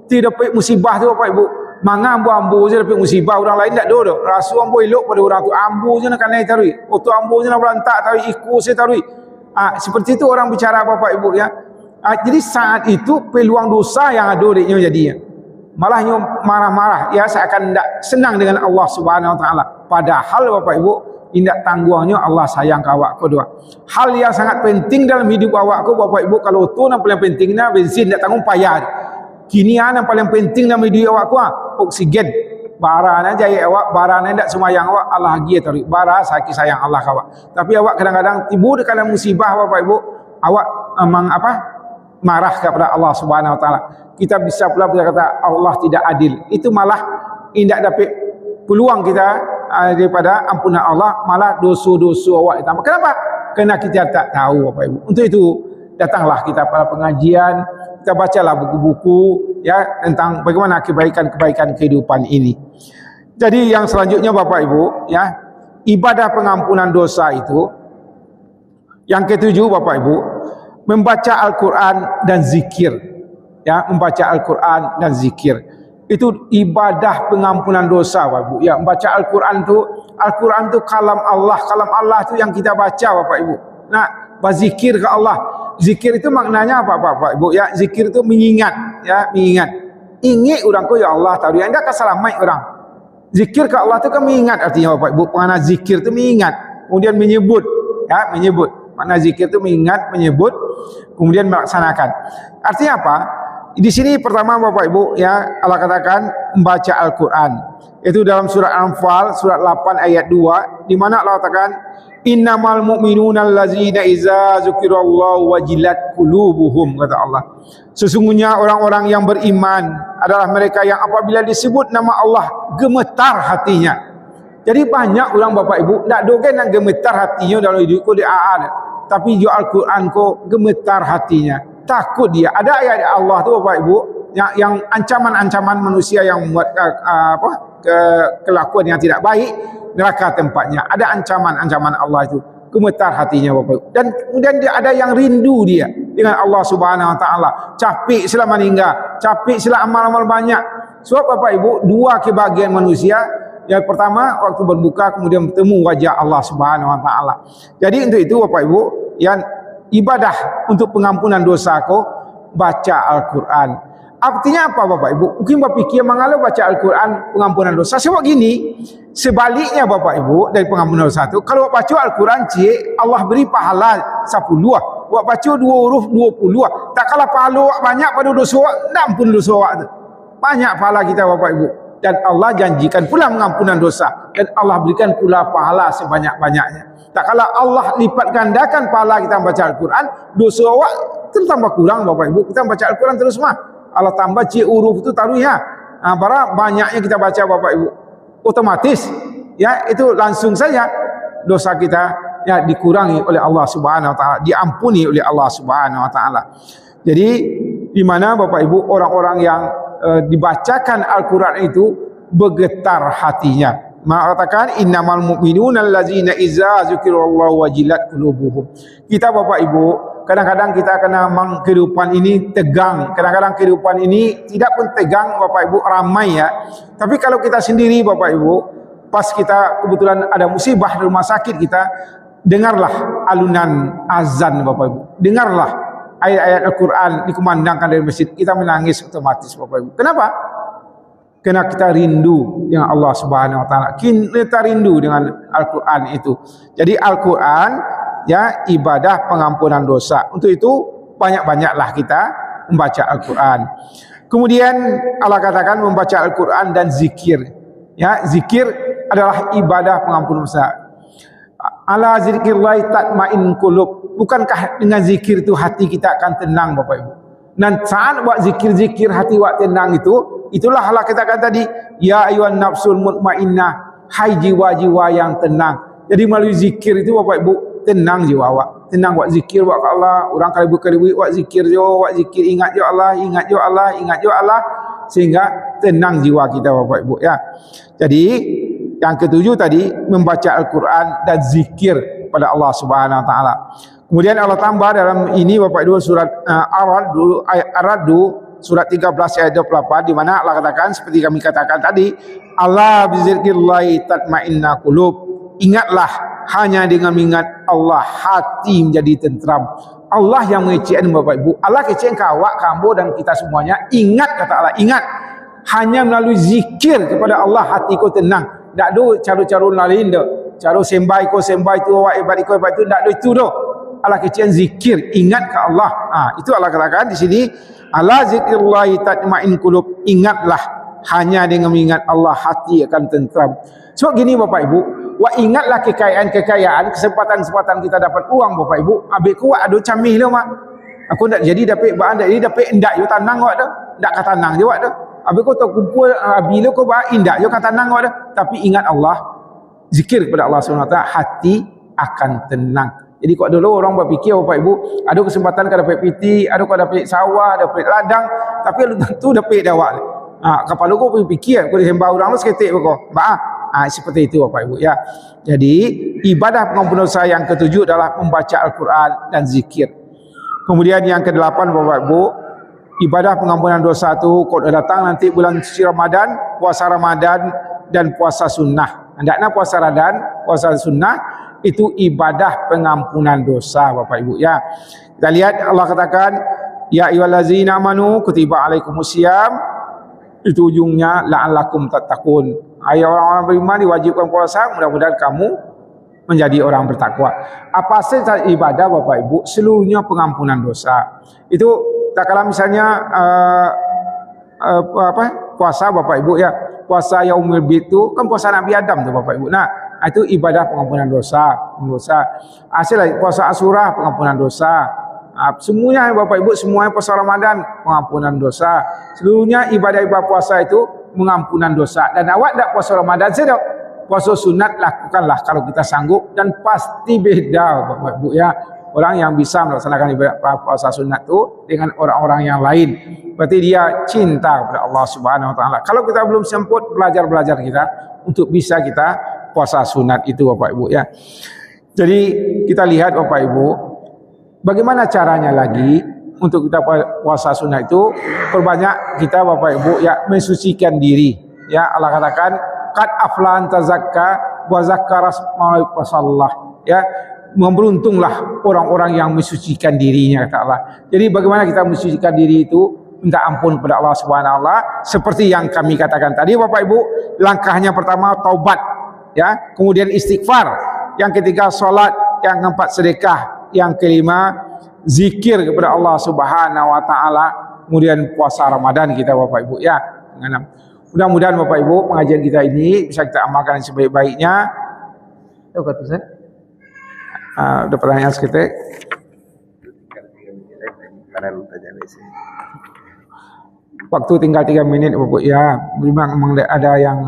Tidak dapat musibah tu Bapak Ibu. Manga ambu je dapat musibah orang lain tak ada. Rasu ambu elok pada orang tu ambu je nak kanai tarui. Oto ambu je nak berantak tarui ikut saya tarui. Seperti itu orang bicara Bapak Ibu ya. Jadi saat itu peluang dosa yang ada deknya jadinya. Malahnya marah-marah ya seakan tidak senang dengan Allah Subhanahu Wa Taala. Padahal Bapak Ibu indak tangguhnya Allah sayang ke awak kedua. Hal yang sangat penting dalam hidup awak ku Bapak Ibu kalau tu yang paling pentingnya bensin tak tanggung payah. Kini yang paling penting dalam hidup awak ku oksigen. Barana jaya awak, barana ndak semayang awak Allah lagi tarik. Bara sakit sayang Allah ke awak. Tapi awak kadang-kadang timbul dalam musibah Bapak Ibu, awak memang marah kepada Allah Subhanahu Wa Taala. Kita bisa pula berkata Allah tidak adil. Itu malah indak dapat peluang kita daripada ampunan Allah, malah dosa-dosa awak ditambah. Kenapa? Kerana kita tak tahu Bapak Ibu. Untuk itu datanglah kita pada pengajian, kita bacalah buku-buku ya tentang bagaimana kebaikan-kebaikan kehidupan ini. Jadi yang selanjutnya Bapak Ibu ya, ibadah pengampunan dosa itu yang ketujuh Bapak Ibu, membaca Al-Quran dan zikir. Ya, membaca Al-Quran dan zikir itu ibadah pengampunan dosa Bapak Ibu. Ya, membaca Al-Quran tu kalam Allah tu yang kita baca Bapak Ibu. Nah, berzikir ke Allah. Zikir itu maknanya apa Bapak Ibu? Ya, zikir itu mengingat, ya, mengingat. Ingat orang ku ya Allah tahu dia enggak kesalamai orang. Zikir ke Allah tu kan mengingat artinya Bapak Ibu. Makna zikir itu mengingat, kemudian menyebut, ya, menyebut. Makna zikir itu mengingat, menyebut, kemudian melaksanakan. Artinya apa? Di sini pertama Bapak Ibu ya, Allah katakan membaca Al-Qur'an. Itu dalam surat Anfal surat 8 ayat 2 di mana Allah katakan innamal mu'minuna allazina idza dzukirallahu wajilat qulubuhum, kata Allah. Sesungguhnya orang-orang yang beriman adalah mereka yang apabila disebut nama Allah gemetar hatinya. Jadi banyak orang Bapak Ibu nak dogen yang gemetar hatinya dalam hidup ko dia tapi jo Al-Qur'an ko gemetar hatinya. Takut dia. Ada ayat Allah tu Bapak Ibu yang ancaman-ancaman manusia yang membuat kelakuan yang tidak baik, neraka tempatnya. Ada ancaman-ancaman Allah itu, gemetar hatinya Bapak Ibu. Dan kemudian dia ada yang rindu dia dengan Allah Subhanahu wa taala. Capek sila meninggal, capek sila amal-amal banyak. Sebab Bapak Ibu, dua kebahagiaan manusia. Yang pertama waktu berbuka kemudian bertemu wajah Allah Subhanahu wa taala. Jadi untuk itu Bapak Ibu, yang ibadah untuk pengampunan dosa ko baca Al-Qur'an. Artinya apa Bapak Ibu? Mungkin Bapak fikir mengalau baca Al-Quran pengampunan dosa. Sebab gini, sebaliknya Bapak Ibu dari pengampunan dosa itu, kalau baca Al-Quran Allah beri pahala 10. Buat baca 2 huruf 20. Tak kalah pahala banyak pada dosa, tak ampun dosa itu. Banyak pahala kita Bapak Ibu. Dan Allah janjikan pula pengampunan dosa. Dan Allah berikan pula pahala sebanyak-banyaknya. Tak kalah Allah lipat gandakan pahala kita membaca Al-Quran, dosa awak tertambah kurang Bapak Ibu. Kita membaca Al-Quran terus mah. Allah tambah huruf itu taruh ya. Bara banyaknya kita baca Bapak Ibu, otomatis ya itu langsung saja dosa kita ya dikurangi oleh Allah Subhanahu wa taala, diampuni oleh Allah Subhanahu wa taala. Jadi di mana Bapak Ibu orang-orang yang dibacakan Al-Qur'an itu bergetar hatinya. Mengatakan innamal mu'minuna allazina idza dzukirallahu wajilat qulubuhum. Kita Bapak Ibu kadang-kadang kita kena memang kehidupan ini tegang. Kadang-kadang kehidupan ini tidak pun tegang Bapak Ibu, ramai ya. Tapi kalau kita sendiri Bapak Ibu, pas kita kebetulan ada musibah di rumah sakit kita, dengarlah alunan azan Bapak Ibu. Dengarlah ayat-ayat Al-Quran dikumandangkan dari masjid. Kita menangis otomatis Bapak Ibu. Kenapa? Karena kita rindu dengan Allah Subhanahu wa taala. Kita rindu dengan Al-Quran itu. Jadi Al-Quran ya ibadah pengampunan dosa. Untuk itu banyak-banyaklah kita membaca Al-Quran. Kemudian Allah katakan membaca Al-Quran dan zikir. Ya, zikir adalah ibadah pengampunan dosa. Ala zikrillah tatmain qulub. Bukankah dengan zikir itu hati kita akan tenang Bapak Ibu? Dan saat buat zikir-zikir hati buat tenang itu, itulah Allah katakan tadi, ya ayyuhan nafsul mutmainnah, hai jiwa-jiwa yang tenang. Jadi melalui zikir itu Bapak Ibu tenang jiwa awak, tenang buat zikir buat Allah. Orang kali buat zikir jo, buat zikir ingat jo Allah, ingat jo Allah, ingat jo Allah, sehingga tenang jiwa kita Bapak Ibu ya. Jadi yang ketujuh tadi membaca Al-Quran dan zikir pada Allah Subhanahu wa taala. Kemudian Allah tambah dalam ini Bapak Ibu surat Ar-Ra'd surat 13 ayat 28 di mana Allah katakan seperti kami katakan tadi, Allah bizikrillah tatmainnul qulub. Ingatlah, hanya dengan mengingat Allah hati menjadi tentram. Allah yang mengecekkan Bapak Ibu. Allah kecekkan awak, kamu dan kita semuanya. Ingat kata Allah, ingat. Hanya melalui zikir kepada Allah hati kau tenang. Tak ada cara-cara lain dah. Cara sembah tu awak ibadat itu tak ada itu dah. Allah kecekkan zikir, ingat ke Allah. Itu Allah katakan di sini, Allah zikrillah tatmain qulub. Ingatlah, hanya dengan mengingat Allah hati akan tentram. So gini Bapak Ibu, ingatlah kekayaan, kesempatan kita dapat uang Bapak Ibu. Abik kuat ada camih lah mak. Aku tak jadi dapat bahan, tak jadi dapat indak yo tanang awak dah. Tak kata tanang je awak dah. Abik kau tak kumpul bila kau bahan indak yo kata tanang awak dah. Tapi ingat Allah, zikir kepada Allah SWT, hati akan tenang. Jadi kau dulu orang berfikir Bapak Ibu, ada kesempatan kau dapat piti, ada kau dapat sawah, dapat ladang, tapi belum tentu dapat dawak. Kepala kau fikir, kau disembah orang lu seketik kau. Seperti itu Bapak Ibu ya. Jadi ibadah pengampunan dosa yang ketujuh adalah membaca Al-Quran dan zikir. Kemudian yang ke-8 Bapak Ibu, ibadah pengampunan dosa itu kalau datang nanti bulan suci Ramadan, puasa Ramadan dan puasa sunnah. Hendaknya puasa Ramadan, puasa sunnah itu ibadah pengampunan dosa Bapak Ibu ya. Kita lihat Allah katakan, ya ayyuhallazina amanu kutiba alaikumusiyam, itu ujungnya la'allakum tattaqun. Ayat orang-orang beriman diwajibkan puasa, mudah-mudahan kamu menjadi orang bertakwa. Apa saja ibadah Bapak Ibu, seluruhnya pengampunan dosa. Itu tak kala misalnya puasa Bapak Ibu ya, puasa Yaumul Bid itu kan puasa Nabi Adam tu Bapak Ibu. Nah, itu ibadah pengampunan dosa. Hasil puasa Asyura pengampunan dosa. Semuanya Bapak Ibu, semuanya puasa Ramadan pengampunan dosa. Seluruhnya ibadah-ibadah puasa itu pengampunan dosa. Dan awak tak puasa Ramadan saja, puasa sunat lakukanlah kalau kita sanggup, dan pasti beda Bapak Ibu ya. Orang yang bisa melaksanakan ibadah puasa sunat itu dengan orang-orang yang lain, berarti dia cinta kepada Allah Subhanahu wa taala. Kalau kita belum sempat belajar kita untuk bisa kita puasa sunat itu Bapak Ibu ya. Jadi kita lihat Bapak Ibu, bagaimana caranya lagi untuk kita puasa sunat itu. Perbanyak kita Bapak Ibu ya mensucikan diri ya. Allah katakan qad aflan tazakka wa zakkara asmallah ya. Memberuntunglah orang-orang yang mensucikan dirinya, kata Allah. Jadi bagaimana kita mensucikan diri itu? Minta ampun kepada Allah Subhanahu wa taala seperti yang kami katakan tadi Bapak Ibu. Langkahnya pertama taubat ya, kemudian istighfar, yang ketiga salat, yang keempat sedekah, yang kelima zikir kepada Allah Subhanahu wa taala, kemudian puasa Ramadan kita Bapak Ibu ya. Mudah-mudahan Bapak Ibu pengajian kita ini bisa kita amalkan sebaik-baiknya. Tahu kata saya? Ada pertanyaan sekitar. Waktu tinggal 3 menit Bapak ya. Memang ada yang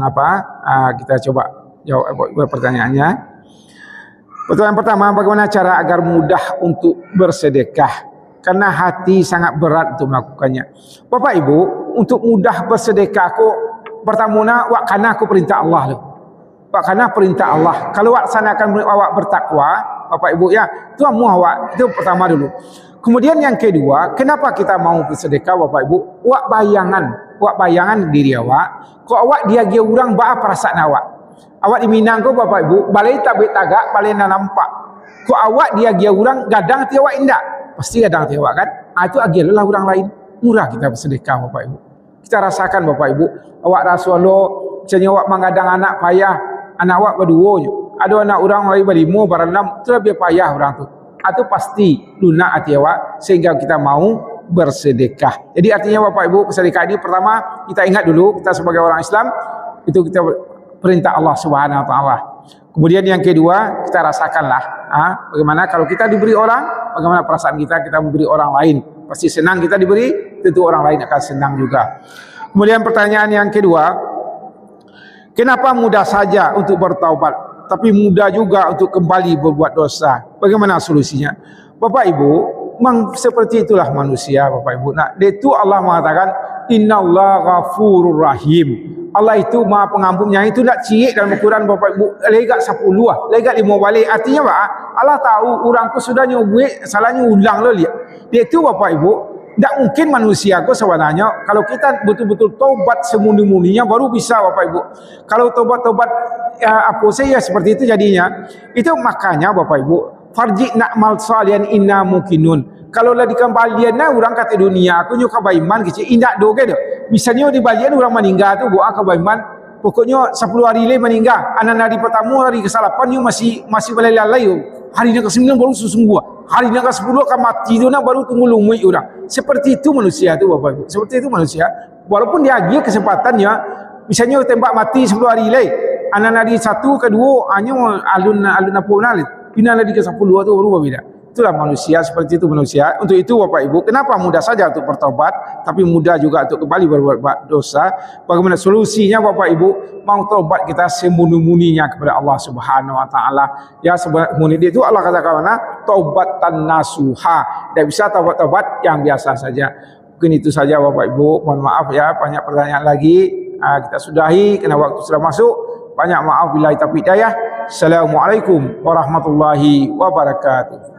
kita coba jawab pertanyaannya. Pertanyaan pertama, bagaimana cara agar mudah untuk bersedekah? Karena hati sangat berat untuk melakukannya. Bapak Ibu, untuk mudah bersedekah pertama karena aku perintah Allah loh. Karena perintah Allah. Kalau laksanakan awak bertakwa Bapak Ibu ya, itu awak, itu pertama dulu. Kemudian yang kedua, kenapa kita mau bersedekah Bapak Ibu? Awak bayangan diri awak. Kok awak dia orang ba perasaan awak. Awak di Minang ko Bapak Ibu, balai tabik tagak, balai nampak. Kok awak dia orang gadang ti awak indak. Pasti gadang ti awak kan? Itu agilah orang lain. Murah kita bersedekah Bapak Ibu. Kita rasakan Bapak Ibu, awak rasualo, misalnya awak menggadang anak payah, anak awak berdua je. Ada anak orang lagi berlima, berenam, itu lebih payah orang tu. Itu pasti lunak hati awak sehingga kita mau bersedekah. Jadi artinya Bapak Ibu, bersedekah ini pertama kita ingat dulu, kita sebagai orang Islam itu kita perintah Allah Subhanahu wa taala. Kemudian yang kedua, kita rasakanlah bagaimana kalau kita diberi orang, bagaimana perasaan kita memberi orang lain. Pasti senang kita diberi, tentu orang lain akan senang juga. Kemudian pertanyaan yang kedua, kenapa mudah saja untuk bertaubat tapi mudah juga untuk kembali berbuat dosa? Bagaimana solusinya? Bapak Ibu, memang seperti itulah manusia Bapak Ibu. Nah, itu Allah mengatakan innallaha ghafurur rahim. Allah itu Maha Pengampunnya. Itu nak cik dalam Al-Quran Bapak Ibu, legak 10 legak 5 balik. Artinya apa? Allah tahu orangku sudah nyubuh, salahnya ulang lo lihat. Dia itu Bapak Ibu, tak mungkin manusia ko sebenarnya kalau kita betul-betul taubat semurni-murninya baru bisa Bapak Ibu. Kalau taubat-taubat saya seperti itu jadinya. Itu makanya Bapak Ibu, farji na'mal salihan inna mukinun. Kalau lah dikembalian orang kata dunia aku nyuka baiman kecil indak do ke do. Misalnya di balian orang meninggal tu buat ke baiman, pokoknya 10 hari lagi meninggal. Anak hari pertama hari ke-8 masih belalai. Hari yang ke-9 baru sesungguh. Hari yang ke-10 akan mati tu nak baru tunggu lumui orang. Seperti itu manusia tu Bapak Ibu. Seperti itu manusia. Walaupun dia lagi kesempatannya, misalnya tembak mati 10 hari lagi. Anak hari 1 kedua hanya alun apa nal. Pindah lagi ke 10 tu baru berbeza. Itulah manusia, seperti itu manusia. Untuk itu Bapak Ibu, kenapa mudah saja untuk bertobat tapi mudah juga untuk kembali berbuat dosa? Bagaimana solusinya Bapak Ibu? Mau tobat kita semurni-murninya kepada Allah Subhanahu wa taala. Ya sebenarnya itu Allah katakan mana? Taubatan nasuha. Tidak bisa tobat yang biasa saja. Mungkin itu saja Bapak Ibu. Mohon maaf ya, banyak pertanyaan lagi. Kita sudahi karena waktu sudah masuk. Banyak maaf billahi taufiq hidayah. Assalamualaikum warahmatullahi wabarakatuh.